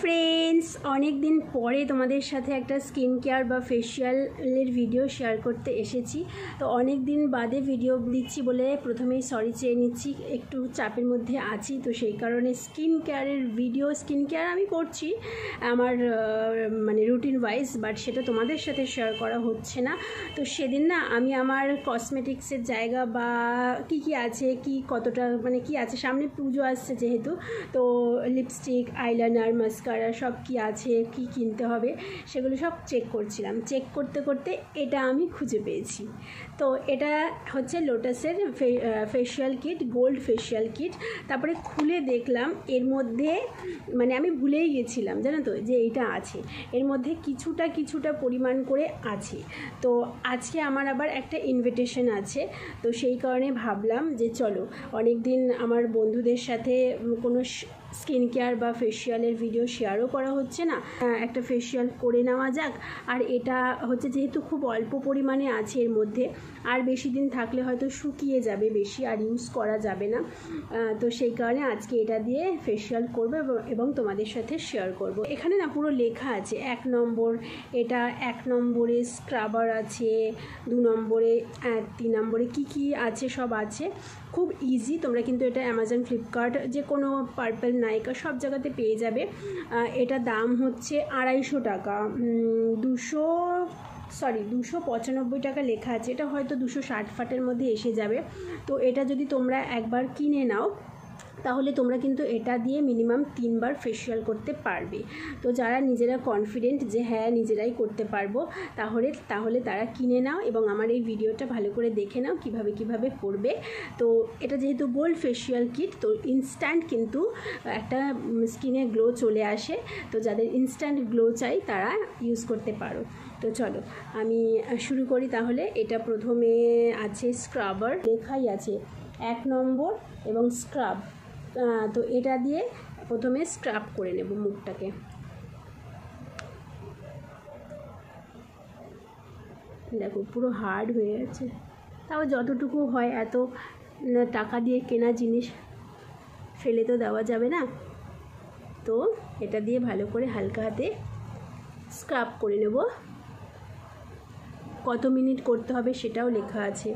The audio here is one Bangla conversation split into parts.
ফ্রেন্ডস, অনেক দিন পরে তোমাদের সাথে একটা স্কিন কেয়ার বা ফেশিয়ালের ভিডিও শেয়ার করতে এসেছি। তো অনেক দিন বাদে ভিডিও দিচ্ছি বলে প্রথমেই সরি চেয়ে নিচ্ছি, একটু চাপের মধ্যে আছি। তো সেই কারণে স্কিন কেয়ার আমি করছি আমার মানে রুটিন ওয়াইজ, বাট সেটা তোমাদের সাথে শেয়ার করা হচ্ছে না। তো সেদিন না আমি আমার কসমেটিক্সের জায়গা বা কি আছে, কতটা মানে কি আছে, সামনে পুজো আসছে যেহেতু, তো লিপস্টিক, আইলাইনার, মাস্কারা সব কি আছে, কি কিনতে হবে সেগুলো সব চেক করছিলাম। চেক করতে করতে এটা আমি খুঁজে পেয়েছি। তো এটা হচ্ছে লোটাসের facial kit, gold facial kit. তারপরে খুলে দেখলাম এর মধ্যে, মানে আমি ভুলেই গেছিলাম জানো তো যে এইটা আছে, এর মধ্যে কিছুটা পরিমাণ করে আছে। তো আজকে আমার আবার একটা ইনভিটেশন আছে, তো সেই কারণে ভাবলাম যে চলো, অনেক দিন আমার বন্ধুদের সাথে কোনো স্কিন কেয়ার বা ফেশিয়ালের ভিডিও শেয়ারও করা হচ্ছে না, একটা ফেশিয়াল করে নেওয়া যাক। আর এটা হচ্ছে যেহেতু খুব অল্প পরিমাণে আছে এর মধ্যে, আর বেশি দিন থাকলে হয়তো শুকিয়ে যাবে বেশি, আর ইউজ করা যাবে না। তো সেই কারণে আজকে এটা দিয়ে ফেশিয়াল করবো এবং তোমাদের সাথে শেয়ার করব। এখানে না পুরো লেখা আছে 1 নম্বর, এটা 1 নম্বরে স্ক্রাবার আছে, 2 নম্বরে, 3 নম্বরে কি আছে সব আছে। খুব ইজি, তোমরা কিন্তু এটা অ্যামাজন, ফ্লিপকার্ট, যে কোনো পার্পল, নাইকা সব জায়গাতে পেয়ে যাবে। এটা দাম হচ্ছে 250 টাকা, 295 টাকা লেখা আছে। এটা হয়তো 260 মধ্যে এসে যাবে। তো এটা যদি তোমরা একবার কিনে নাও তাহলে তোমরা কিন্তু এটা দিয়ে মিনিমাম 3 বার ফেশিয়াল করতে পারবে। তো যারা নিজেরা কনফিডেন্ট যে হ্যাঁ নিজেরাই করতে পারবো, তাহলে তারা কিনে নাও এবং আমার এই ভিডিওটা ভালো করে দেখে নাও কিভাবে করবে। তো এটা যেহেতু গোল্ড ফেশিয়াল কিট, তো ইনস্ট্যান্ট কিন্তু একটা স্কিনে গ্লো চলে আসে। তো যাদের ইনস্ট্যান্ট গ্লো চাই তারা ইউজ করতে পারো। তো চলো আমি শুরু করি তাহলে। এটা প্রথমে আছে স্ক্রাবার, লেখাই আছে 1 নম্বর এবং স্ক্রাব। তো এটা দিয়ে প্রথমে স্ক্রাব করে নেব মুখটাকে। দেখো পুরো হার্ড হয়ে গেছে, তাও যতটুকু হয়, এত টাকা দিয়ে কেনা জিনিস ফেলে তো দেওয়া যাবে না। তো এটা দিয়ে ভালো করে হালকা হাতে স্ক্রাব করে নেব। কত মিনিট করতে হবে সেটাও লেখা আছে।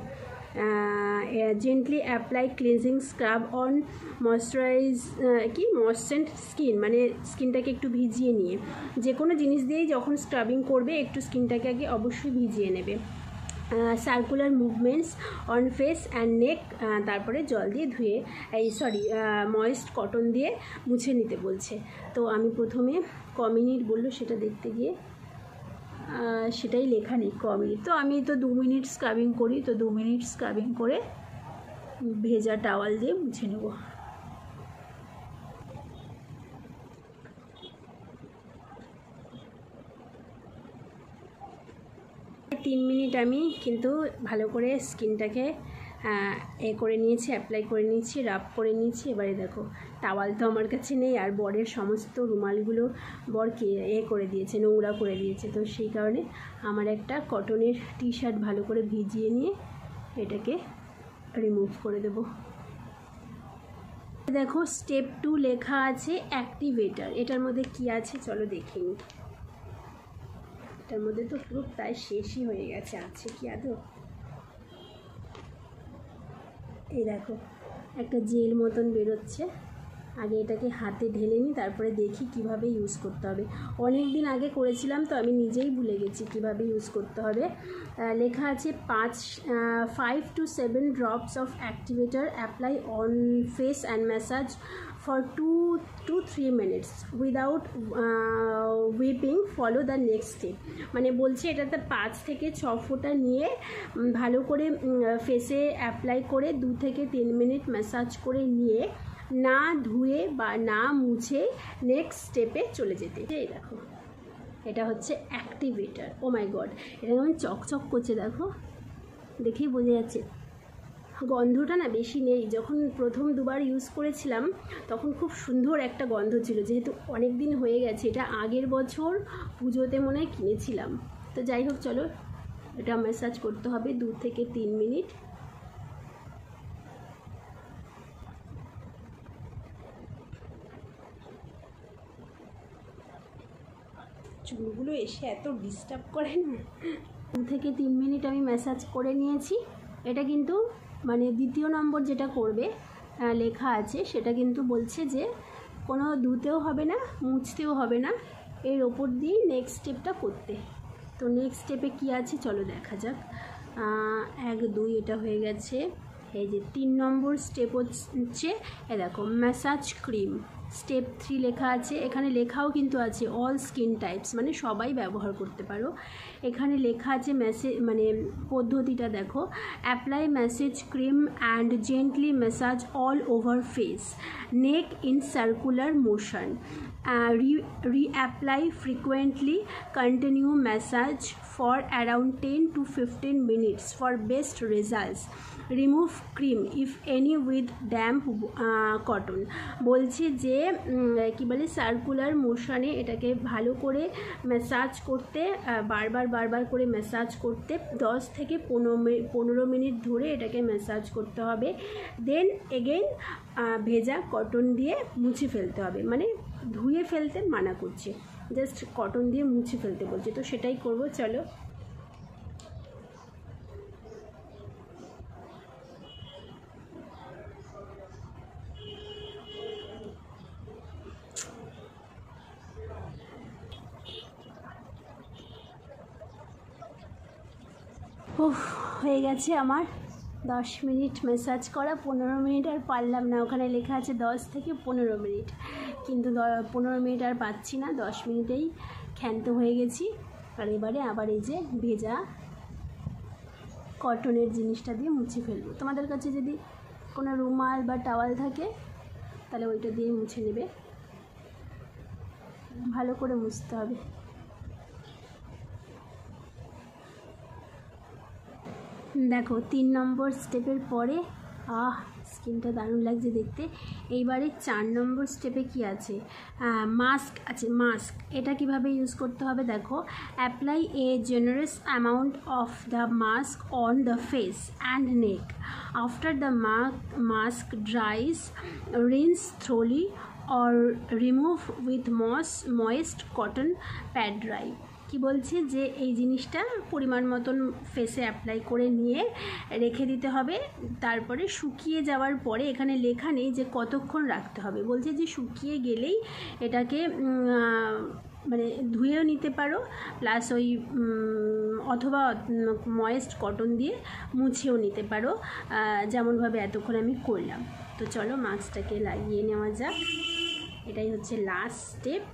Gently apply cleansing scrub on moisturised skin, মানে স্কিনটাকে একটু ভিজিয়ে নিয়ে, যে কোনো জিনিস দিয়েই যখন স্ক্রাবিং করবে একটু স্কিনটাকে আগে অবশ্যই ভিজিয়ে নেবে। Circular movements on face and নেক, তারপরে জল দিয়ে ধুয়ে ময়েস্ট কটন দিয়ে মুছে নিতে বলছে। তো আমি প্রথমে মিনিট বললো সেটা দেখতে গিয়ে সেটাই লেখা নেই মিনিট। তো আমি তো 2 মিনিট স্ক্রাবিং করি, তো 2 মিনিট স্ক্রাবিং করে ভেজা টাওয়াল দিয়ে মুছে নেব। তিন মিনিট আমি কিন্তু ভালো করে স্কিনটাকে করে নিয়েছি, অ্যাপ্লাই করে নিয়েছি, রাব করে নিয়েছি। এবারে দেখো টাওয়াল তো আমার কাছে নেই, আর বরের সমস্ত রুমালগুলো বরকে করে দিয়েছে, নোংরা করে দিয়েছে। তো সেই কারণে আমার একটা কটনের টি-শার্ট ভালো করে ভিজিয়ে নিয়ে এটাকে রিমুভ করে দেব। দেখো স্টেপ 2 লেখা আছে অ্যাক্টিভেটার। এটার মধ্যে কি আছে চলো দেখে নিই। এটার মধ্যে তো পুরো প্রায় শেষই হয়ে গেছে, আছে কি আদৌ? এই দেখো একটা জেল মতন বেরোচ্ছে। আগে এটাকে হাতে ঢেলে নিই, তারপরে দেখি কিভাবে ইউজ করতে হবে। অনেক দিন আগে করেছিলাম তো আমি নিজেই ভুলে গেছি কিভাবে ইউজ করতে হবে। লেখা আছে 5 to 7 drops of activator apply on face and massage for 2 to 3 minutes without whipping, follow the next step। মানে বলছে এটাতে 5 থেকে 6 ফোঁটা নিয়ে ভালো করে ফেসে অ্যাপ্লাই করে 2 থেকে 3 মিনিট ম্যাসাজ করে নিয়ে না ধুয়ে বা না মুছে নেক্সট স্টেপে চলে যেতে। এই দেখো এটা হচ্ছে অ্যাক্টিভেটার। ও মাই গড, এটা যেমন চকচক করছে, দেখো দেখেই বোঝা যাচ্ছে। গন্ধটা না বেশি নেই, যখন প্রথম 2 বার ইউজ করেছিলাম তখন খুব সুন্দর একটা গন্ধ ছিল। যেহেতু অনেক দিন হয়ে গেছে, এটা আগের বছর পুজোতে মনে হয় কিনেছিলাম। তো যাই হোক চলো, এটা ম্যাসাজ করতে হবে 2 থেকে 3 মিনিট। চুলগুলো এসে এত ডিস্টার্ব করে না। 2 থেকে 3 মিনিট আমি ম্যাসাজ করে নিয়েছি। এটা কিন্তু মানে দ্বিতীয় নম্বর যেটা করবে লেখা আছে, সেটা কিন্তু বলছে যে কোনো ধুতেও হবে না, মুছতেও হবে না, এর ওপর দিয়েই নেক্সট স্টেপটা করতে। তো নেক্সট স্টেপে কী আছে চলো দেখা যাক। 1 2 এটা হয়ে গেছে। এই যে 3 নম্বর স্টেপ হচ্ছে দেখো ম্যাসাজ ক্রিম। স্টেপ 3 লেখা আছে, এখানে লেখাও কিন্তু আছে অল স্কিন টাইপস, মানে সবাই ব্যবহার করতে পারো। এখানে লেখা আছে মানে পদ্ধতিটা দেখো, apply message cream and gently massage all over face, neck in circular motion, reapply frequently, continue massage for around 10 to 15 minutes for best results, remove cream if any with damp cotton। বলছে যে কি বলে সার্কুলার মোশনে এটাকে ভালো করে ম্যাসাজ করতে, বারবার করে ম্যাসাজ করতে 10 থেকে 15 মিনিট ধরে এটাকে ম্যাসাজ করতে হবে। দেন এগেইন ভেজা কটন দিয়ে মুছে ফেলতে হবে, মানে ধুয়ে ফেলতে মানা করছে, জাস্ট কটন দিয়ে মুছে ফেলতে বলছে। তো সেটাই করব, চলো। হয়ে গেছে আমার 10 মিনিট ম্যাসাজ করা। 15 মিনিট আর পারলাম না, ওখানে লেখা আছে 10 থেকে 15 মিনিট, কিন্তু 15 মিনিট আর পাচ্ছি না, 10 মিনিটেই ক্ষান্ত হয়ে গেছি। আর এবারে আবার এই যে ভেজা কটনের জিনিসটা দিয়ে মুছে ফেলবো। তোমাদের কাছে যদি কোনো রুমাল বা টাওয়াল থাকে তাহলে ওইটা দিয়ে মুছে নেবে, ভালো করে মুছতে হবে। দেখো 3 নম্বর স্টেপের পরে স্কিনটা দারুণ লাগছে দেখতে। এইবারে 4 নম্বর স্টেপে কি আছে, মাস্ক আছে। মাস্ক এটা কিভাবে ইউজ করতে হবে দেখো, apply a generous amount of the mask on the face and neck, after the mask dries rinse thoroughly or remove with moist cotton pad dry. কি বলছে যে এই জিনিসটা পরিমাণ মতন ফেসে অ্যাপ্লাই করে নিয়ে রেখে দিতে হবে, তারপরে শুকিয়ে যাওয়ার পরে এখানে লেখা নেই যে কতক্ষণ রাখতে হবে, বলছে যে শুকিয়ে গেলেই এটাকে মানে ধুয়েও নিতে পারো, প্লাস ওই অথবা ময়েস্ট কটন দিয়ে মুছেও নিতে পারো, যেমনভাবে এতক্ষণ আমি করলাম। তো চলো মাস্কটাকে লাগিয়ে নেওয়া যাক। এটাই হচ্ছে লাস্ট স্টেপ।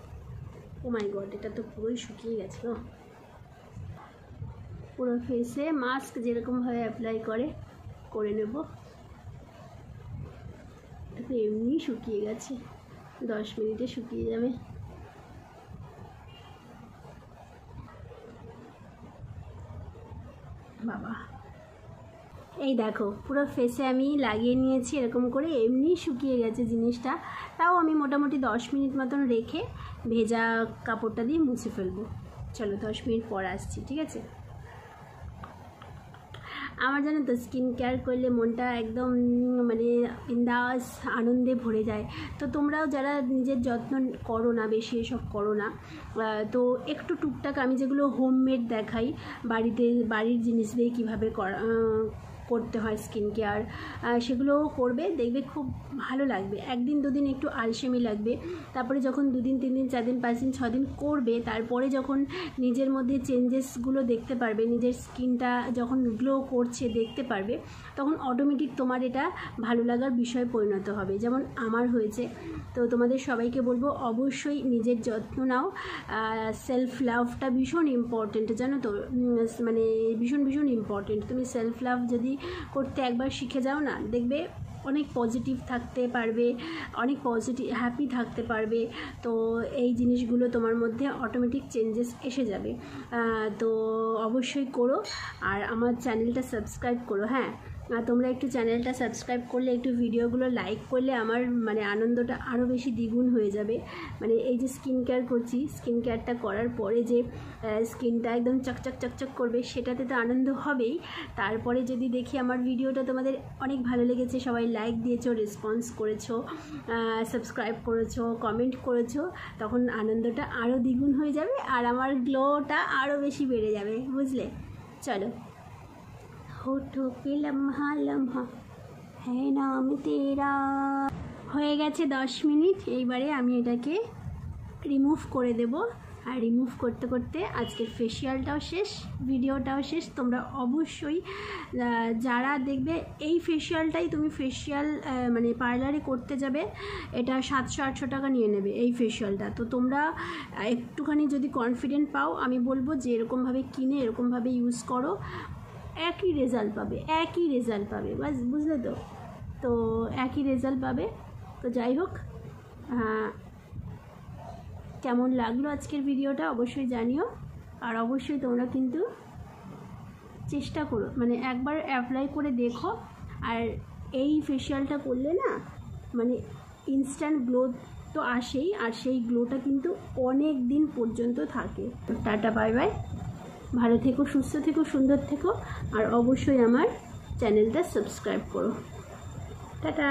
ও মাই গড, এটা তো পুরোই শুকিয়ে গেছে গো। পুরো ফেসে মাস্ক যেরকমভাবে অ্যাপ্লাই করে নেব। এটা তো এমনিই শুকিয়ে গেছে, 10 মিনিটে শুকিয়ে যাবে। বাবা, এই দেখো পুরো ফেসে আমি লাগিয়ে নিয়েছি এরকম করে, এমনি শুকিয়ে গেছে জিনিসটা। তাও আমি মোটামুটি 10 মিনিট মতন রেখে ভেজা কাপড়টা দিয়ে মুছে ফেলবো। চলো 10 মিনিট পর আসছি, ঠিক আছে। আমার জানো তো স্কিন কেয়ার করলে মনটা একদম মানে বিন্দাস আনন্দে ভরে যায়। তো তোমরাও যারা নিজের যত্ন করো না, বেশি এসব করো না, তো একটু টুকটাক আমি যেগুলো হোমমেড দেখাই, বাড়ির জিনিস দিয়ে কীভাবে করতে হয় স্কিন কেয়ার, সেগুলো করবে, দেখবে খুব ভালো লাগবে। 1 দিন 2 দিন একটু আলসেমি লাগবে, তারপরে যখন 2 দিন 3 দিন 4 দিন 5 দিন 6 দিন করবে, তারপরে যখন নিজের মধ্যে চেঞ্জেসগুলো দেখতে পারবে, নিজের স্কিনটা যখন গ্লো করছে দেখতে পারবে, তখন অটোমেটিক তোমার এটা ভালো লাগার বিষয়ে পরিণত হবে, যেমন আমার হয়েছে। তো তোমাদের সবাইকে বলবো অবশ্যই নিজের যত্ন নাও। সেলফ লাভটা ভীষণ ইম্পর্টেন্ট, জানো তো, মানে ভীষণ ইম্পর্টেন্ট। তুমি সেলফ লাভ যদি করতে একবার শিখে যাও না, দেখবে অনেক পজিটিভ থাকতে পারবে, অনেক হ্যাপি থাকতে পারবে। তো এই জিনিসগুলো তোমার মধ্যে অটোমেটিক চেঞ্জেস এসে যাবে। তো অবশ্যই করো, আর আমার চ্যানেলটা সাবস্ক্রাইব করো। হ্যাঁ, আর তোমরা একটু চ্যানেলটা সাবস্ক্রাইব করলে, একটু ভিডিওগুলো লাইক করলে আমার মানে আনন্দটা আরও বেশি দ্বিগুণ হয়ে যাবে। মানে এই যে স্কিন কেয়ার করছি, স্কিন কেয়ারটা করার পরে যে স্কিনটা একদম চকচক চকচক করবে, সেটাতে তো আনন্দ হবেই। তারপরে যদি দেখি আমার ভিডিওটা তোমাদের অনেক ভালো লেগেছে, সবাই লাইক দিয়েছো, রেসপন্স করেছো, সাবস্ক্রাইব করেছো, কমেন্ট করেছো, তখন আনন্দটা আরও দ্বিগুণ হয়ে যাবে আর আমার গ্লোটা আরও বেশি বেড়ে যাবে, বুঝলে? চলো। होठों पे लम्हा लम्हा है नाम तेरा। হয়ে গেছে 10 মিনিট। এইবারে আমি এটাকে রিমুভ করে দেব। আর রিমুভ করতে করতে আজকের ফেসিয়ালটাও শেষ, ভিডিওটাও শেষ। তোমরা অবশ্যই যারা দেখবে এই ফেসিয়ালটাই তুমি ফেসিয়াল মানে পার্লারে করতে যাবে, এটা 700-800 টাকা নিয়ে নেবে এই ফেসিয়ালটা। তো তোমরা একটুখানি যদি কনফিডেন্ট পাও, আমি বলবো যে এরকমভাবে কিনে এরকমভাবে ইউজ করো, একই রেজাল্ট পাবে, একই রেজাল্ট পাবে, বাস, বুঝলে তো? তো একই রেজাল্ট পাবে। তো যাই হোক, কেমন লাগলো আজকের ভিডিওটা অবশ্যই জানিও। আর অবশ্যই তোমরা কিন্তু চেষ্টা করো, মানে একবার অ্যাপ্লাই করে দেখো। আর এই ফেসিয়ালটা করলে না মানে ইনস্ট্যান্ট গ্লো তো আসেই, আর সেই গ্লোটা কিন্তু অনেক দিন পর্যন্ত থাকে। টাটা, বাই বাই, ভালো থেকো, সুস্থ থেকো, সুন্দর থেকো। আর অবশ্যই আমার চ্যানেলটা সাবস্ক্রাইব করো। টাটা।